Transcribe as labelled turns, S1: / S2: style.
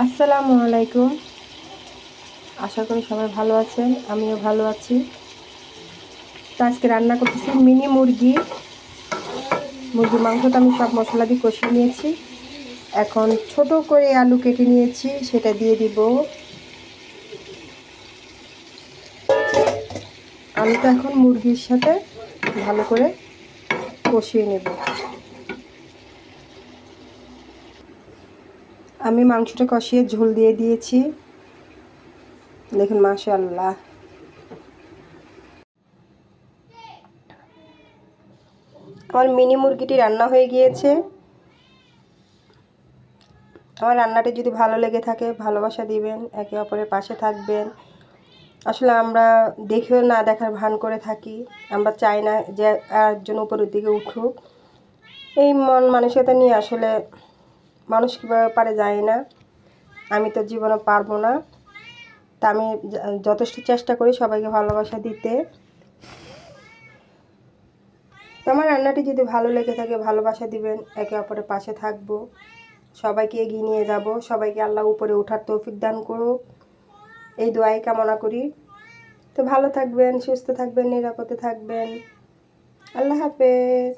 S1: আসসালামু আলাইকুম। আশা করি সবাই ভালো আছেন, আমিও ভালো আছি। তো আজকে রান্না করতেছি মিনি মুরগির মাংসটা আমি সব মশলা দিয়ে কষিয়ে নিয়েছি। এখন ছোট করে আলু কেটে নিয়েছি, সেটা দিয়ে দিব। আলুটা এখন মুরগির সাথে ভালো করে কষিয়ে নেব। আমি মাংসটা কষিয়ে ঝোল দিয়ে দিয়েছি। দেখুন, মাশাআল্লাহ। আমার মিনি মুরগিটি রান্না হয়ে গিয়েছে। আমার রান্নাটি যদি ভালো লেগে থাকে ভালোবাসা দিবেন, একে অপরের পাশে থাকবেন। আসলে আমরা দেখেও না দেখার ভান করে থাকি। আমরা চাই না যে আরেকজন উপরের দিকে উঠুক। এই মন মানসিকতা নিয়ে আসলে মানুষ কীভাবে পারে জানি না। আমি তো জীবনে পারবো না। তা আমি যথেষ্ট চেষ্টা করি সবাইকে ভালোবাসা দিতে। তো আমার রান্নাটি যদি ভালো লেগে থাকে ভালোবাসা দিবেন, একে অপরের পাশে থাকবো, সবাইকে এগিয়ে নিয়ে যাব। সবাইকে আল্লাহ উপরে ওঠার তৌফিক দান করুক, এই দোয়াই কামনা করি। তো ভালো থাকবেন, সুস্থ থাকবেন, নিরাপদে থাকবেন। আল্লাহ হাফেজ।